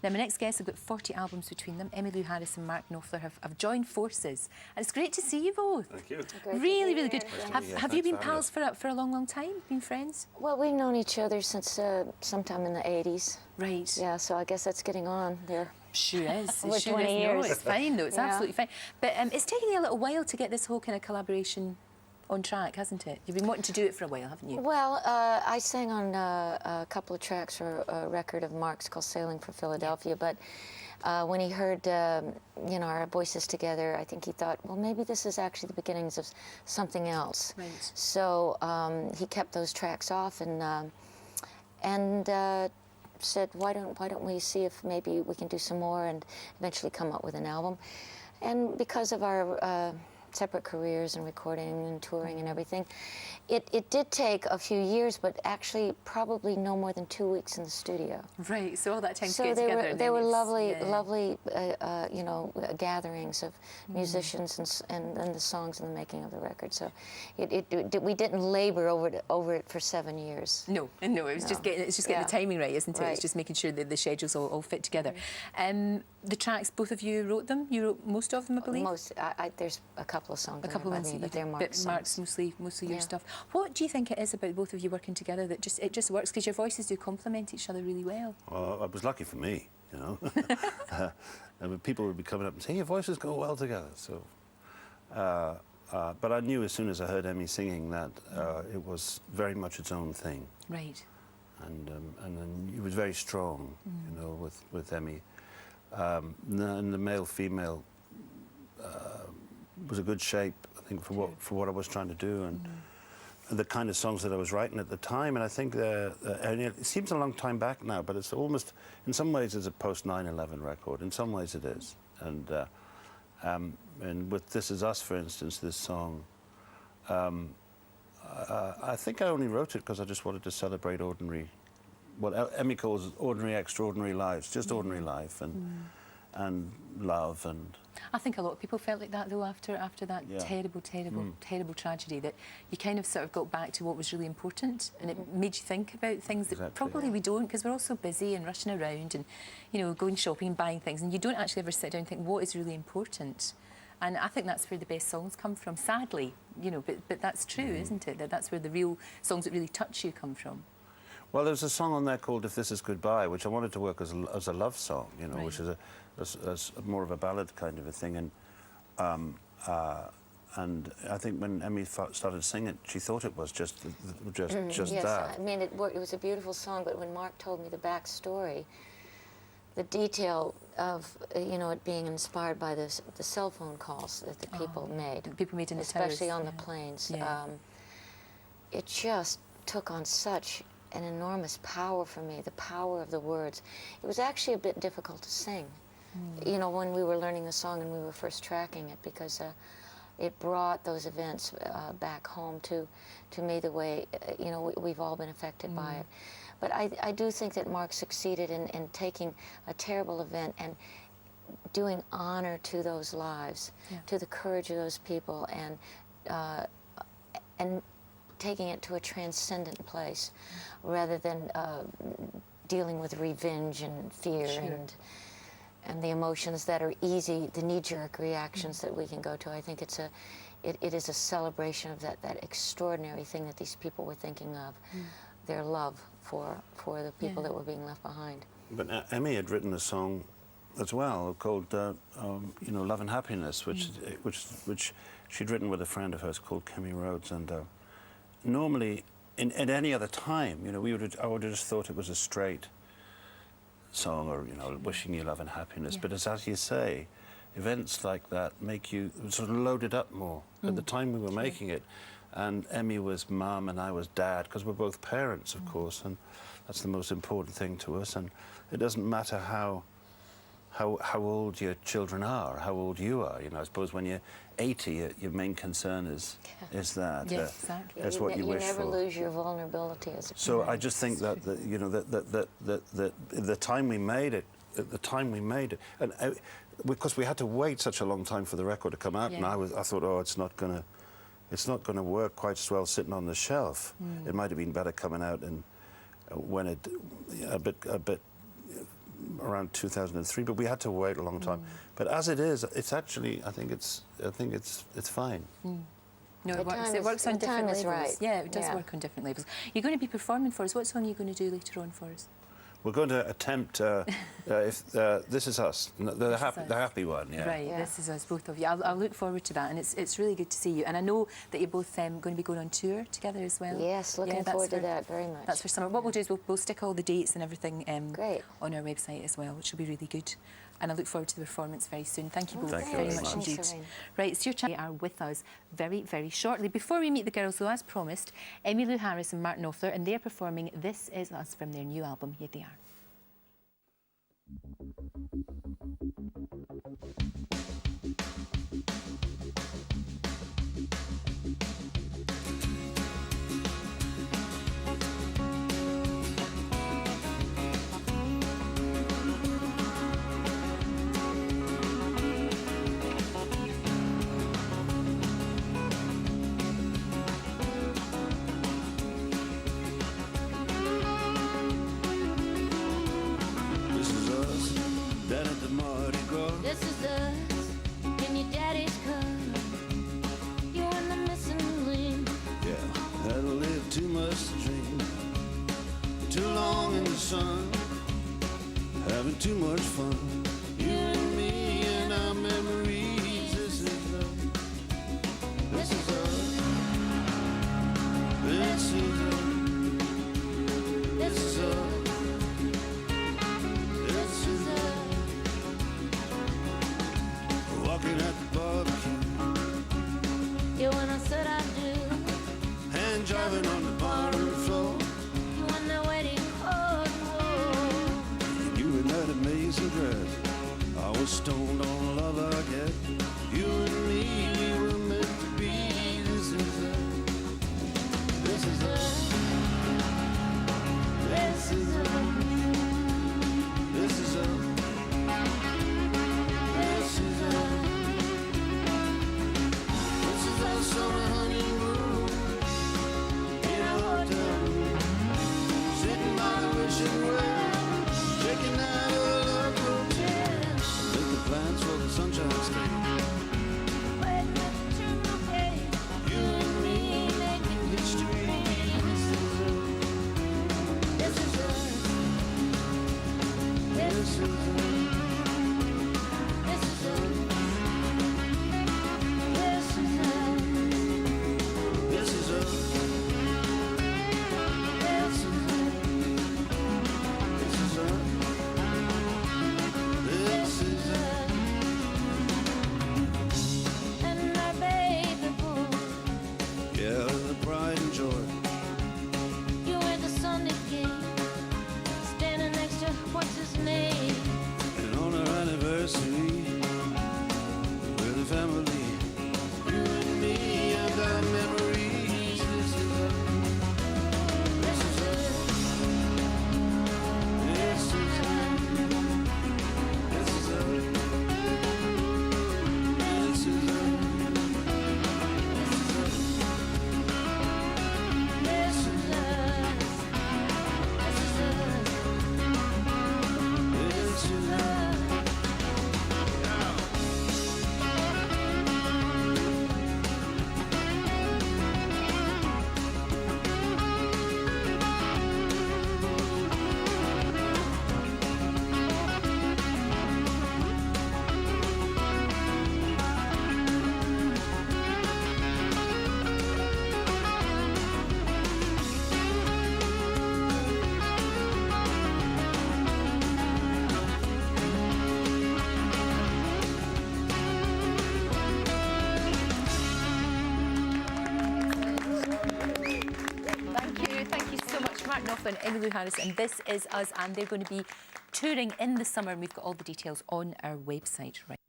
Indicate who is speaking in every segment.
Speaker 1: Now, my next guests have got 40 albums between them. Emmylou Harris and Mark Knopfler have joined forces. And it's great to see you both.
Speaker 2: Thank you.
Speaker 1: Really, really good.
Speaker 2: Yeah.
Speaker 1: Have you been pals for a long, long time? Been friends?
Speaker 3: Well, we've known each other since sometime in the 80s.
Speaker 1: Right.
Speaker 3: Yeah, so I guess that's getting on there.
Speaker 1: Sure is.
Speaker 3: Over
Speaker 1: It sure
Speaker 3: 20
Speaker 1: is.
Speaker 3: years.
Speaker 1: No, it's fine, though. It's absolutely fine. But it's taken you a little while to get this whole kind of collaboration on track, hasn't it? You've been wanting to do it for a while, haven't you?
Speaker 3: Well, I sang on a couple of tracks for a record of Mark's called Sailing for Philadelphia, but when he heard, you know, our voices together, I think he thought, well, maybe this is actually the beginnings of something else.
Speaker 1: Right.
Speaker 3: So he kept those tracks off and said, why don't we see if maybe we can do some more and eventually come up with an album. And because of our separate careers and recording and touring and everything, it did take a few years, but actually probably no more than 2 weeks in the studio.
Speaker 1: Right, so all that time to
Speaker 3: So
Speaker 1: get together.
Speaker 3: they were lovely, lovely, you know, gatherings of musicians and the songs and the making of the record. So we didn't labor over it for 7 years.
Speaker 1: No, it was just getting the timing right, isn't it?
Speaker 3: Right.
Speaker 1: It's just making sure that the schedules all fit together. The tracks, both of you wrote them. You wrote most of them, I believe.
Speaker 3: There's a couple of songs.
Speaker 1: A couple of them,
Speaker 3: but they're Mark's songs.
Speaker 1: Mark's mostly your stuff. What do you think it is about both of you working together that it just works? Because your voices do complement each other really well.
Speaker 2: Well, it was lucky for me, you know. People would be coming up and saying, your voices go well together. So, but I knew as soon as I heard Emmy singing that it was very much its own thing.
Speaker 1: Right.
Speaker 2: And then it was very strong, you know, with Emmy. And the male-female was a good shape, I think, for what I was trying to do, and the kind of songs that I was writing at the time. And I think and it seems a long time back now, but it's almost, in some ways, it's a post-9/11 record. In some ways, it is. And with "This Is Us," for instance, this song, I think I only wrote it because I just wanted to celebrate ordinary, what Emmy calls ordinary, extraordinary lives, just ordinary life and love. And
Speaker 1: I think a lot of people felt like that, though, after that terrible tragedy, that you kind of sort of got back to what was really important, and it made you think about things that probably we don't, because we're all so busy and rushing around and, you know, going shopping and buying things, and you don't actually ever sit down and think what is really important. And I think that's where the best songs come from, sadly, you know, but that's true, isn't it? That's where the real songs that really touch you come from.
Speaker 2: Well, there's a song on there called "If This Is Goodbye," which I wanted to work as a love song, you know, which is as more of a ballad kind of a thing. And I think when Emmy started singing it, she thought it was just
Speaker 3: yes,
Speaker 2: that.
Speaker 3: I mean, it was a beautiful song, but when Mark told me the backstory, the detail of, you know, it being inspired by the cell phone calls that the people made.
Speaker 1: People made in the
Speaker 3: especially
Speaker 1: towers.
Speaker 3: on the planes.
Speaker 1: Yeah.
Speaker 3: It just took on such an enormous power for me, the power of the words. It was actually a bit difficult to sing, you know, when we were learning the song and we were first tracking it, because it brought those events back home to me the way, you know, we've all been affected by it. But I do think that Mark succeeded in taking a terrible event and doing honor to those lives, to the courage of those people, and taking it to a transcendent place, rather than dealing with revenge and fear and the emotions that are easy, the knee-jerk reactions that we can go to. I think it is a celebration of that extraordinary thing that these people were thinking of, their love for the people that were being left behind.
Speaker 2: But Emmy had written a song as well called, you know, "Love and Happiness," which she'd written with a friend of hers called Kimmy Rhodes. And normally, at any other time, you know, I would have just thought it was a straight song, or, you know, wishing you love and happiness. But as you say, events like that make you sort of load it up more. At the time we were making it, and Emmy was mum and I was dad, because we're both parents, of course, and that's the most important thing to us. And it doesn't matter how old your children are, how old you are. You know, I suppose when you're 80, your main concern is that.
Speaker 1: Yes, exactly.
Speaker 2: That's what you wish for.
Speaker 3: You never lose your vulnerability as a parent.
Speaker 2: So I just think that you know, that the time we made it, and because we had to wait such a long time for the record to come out, and I thought, oh, it's not gonna work quite so well sitting on the shelf. It might have been better coming out and when it a bit around 2003, but we had to wait a long time. But as it is, it's actually, I think it's fine.
Speaker 1: No, it works on different levels. Right. Yeah, it does work on different levels. You're going to be performing for us. What song are you going to do later on for us?
Speaker 2: We're going to attempt This Is Us, the happy one. Yeah.
Speaker 1: Right, This Is Us, both of you. I'll look forward to that, and it's really good to see you. And I know that you're both going to be going on tour together as well.
Speaker 3: Yes, looking forward to that very much.
Speaker 1: That's for summer. What we'll do is we'll stick all the dates and everything on our website as well, which will be really good. And I look forward to the performance very soon. Thank you both very much indeed. Right, it's your chance. They are with us very, very shortly. Before we meet the girls, though, as promised, Emmylou Harris and Mark Knopfler, and they're performing This Is Us from their new album. Here they are.
Speaker 4: This is us in your daddy's car. You're in the missing link.
Speaker 5: Yeah, had lived too much to drink, too long in the sun, having too much fun. You and me and our memories. This is us. This is us. This is us. This is us. Walking at the barbecue.
Speaker 4: Yeah, when I said I do.
Speaker 5: Hand driving on the bottom floor.
Speaker 4: You on the wedding cold wall.
Speaker 5: You in that amazing dress. I was stoned on love, I guess. You and me, we were meant to be. This is us. This is us. This is us. This is us. This is us. This is us on a honeymoon in a hotel room, sitting by the wishing well, shaking out a love hotel. Make the plans for the Sunshine State.
Speaker 4: Waiting at the terminal gate.
Speaker 5: You and me making history.
Speaker 4: This is us.
Speaker 5: This is us.
Speaker 4: This is us. This is us.
Speaker 5: This is us.
Speaker 4: This is us.
Speaker 5: This is us. This is us.
Speaker 4: And our baby boy.
Speaker 5: Yeah, the pride and joy.
Speaker 4: You were the Sunday king, standing next to what's his name.
Speaker 5: And on our anniversary, we're the family. You and me and our memories. This is us. This is us. This is us. This is us. This is us.
Speaker 4: This is us. This is us.
Speaker 5: This is us.
Speaker 1: Thank you so much, Mark Knopfler and Emmylou Harris, and This Is Us, and they're going to be touring in the summer, and we've got all the details on our website. Right.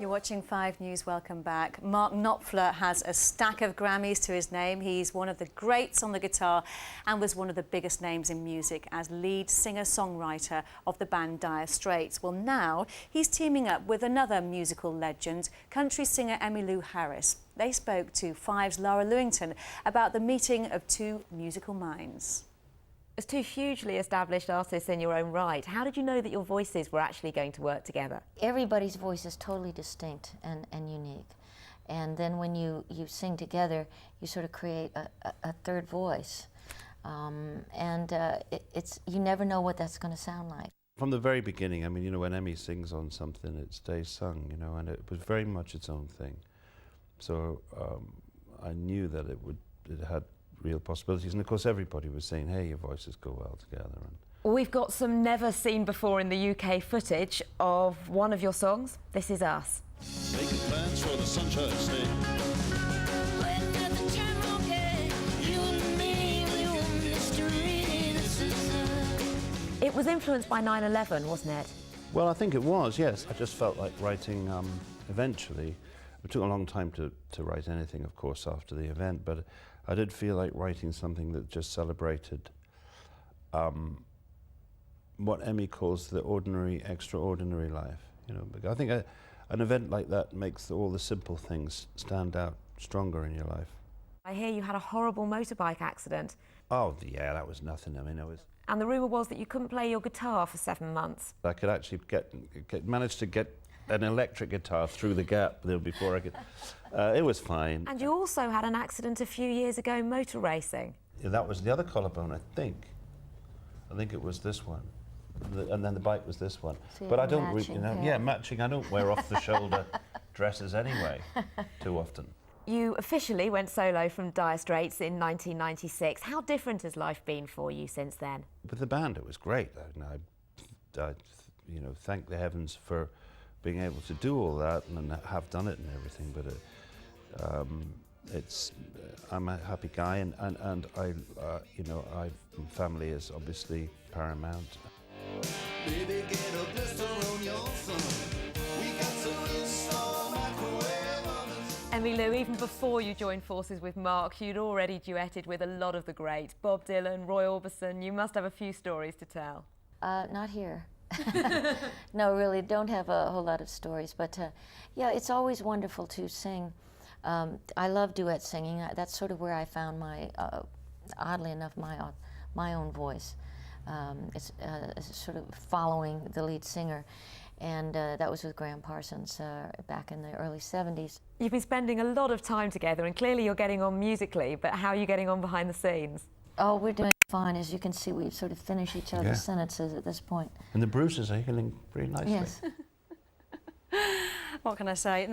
Speaker 6: You're watching 5 News. Welcome back. Mark Knopfler has a stack of Grammys to his name. He's one of the greats on the guitar and was one of the biggest names in music as lead singer-songwriter of the band Dire Straits. Well, now he's teaming up with another musical legend, country singer Emmylou Harris. They spoke to 5's Lara Lewington about the meeting of two musical minds.
Speaker 7: As two hugely established artists in your own right, how did you know that your voices were actually going to work together?
Speaker 3: Everybody's voice is totally distinct and unique. And then when you sing together, you sort of create a third voice. It's you never know what that's going to sound like.
Speaker 2: From the very beginning, I mean, you know, when Emmy sings on something, it stays sung, you know, and it was very much its own thing. So I knew that it had real possibilities, and of course everybody was saying, hey, your voices go well together. And
Speaker 7: We've got some never seen before in the UK footage of one of your songs, This Is Us.
Speaker 5: Making plans for the Sunshine State.
Speaker 4: Waiting at the general gate. You and me, we were mystery. This is us.
Speaker 7: It was influenced by 9/11, wasn't it?
Speaker 2: well, I think it was, yes. I just felt like writing eventually. It took a long time to write anything, of course, after the event, but I did feel like writing something that just celebrated what Emmy calls the ordinary, extraordinary life. You know, I think an event like that makes all the simple things stand out stronger in your life.
Speaker 7: I hear you had a horrible motorbike accident,
Speaker 2: Oh, yeah, that was nothing. I mean,
Speaker 7: and the rumour was that you couldn't play your guitar for 7 months.
Speaker 2: I could actually manage to get an electric guitar through the gap there before I could. It was fine.
Speaker 7: And you also had an accident a few years ago motor racing.
Speaker 2: Yeah, that was the other collarbone, I think. I think it was this one. And then the bike was this one.
Speaker 3: So
Speaker 2: but I
Speaker 3: you're
Speaker 2: don't really,
Speaker 3: matching,
Speaker 2: you know,
Speaker 3: yeah.
Speaker 2: matching. I don't wear off-the-shoulder dresses anyway, too often.
Speaker 7: You officially went solo from Dire Straits in 1996. How different has life been for you since then?
Speaker 2: With the band, it was great. I you know, thank the heavens for being able to do all that and have done it and everything. But I'm a happy guy, and I, you know, family is obviously paramount.
Speaker 5: Baby, get a blister on your thumb. We got to install microwave ovens.
Speaker 7: EMMYLOU, even before you joined forces with Mark, you'd already duetted with a lot of the greats. Bob Dylan, Roy Orbison. You must have a few stories to tell.
Speaker 3: Not here. No, really, don't have a whole lot of stories. But yeah, it's always wonderful to sing. I love duet singing. That's sort of where I found my, oddly enough, my own voice. It's sort of following the lead singer. And that was with Graham Parsons back in the early 70s.
Speaker 7: You've been spending a lot of time together, and clearly you're getting on musically, but how are you getting on behind the scenes?
Speaker 3: Oh, we're doing fine. As you can see, we sort of finish each other's sentences at this point.
Speaker 2: And the bruises are healing pretty nicely.
Speaker 3: Yes.
Speaker 6: What can I say?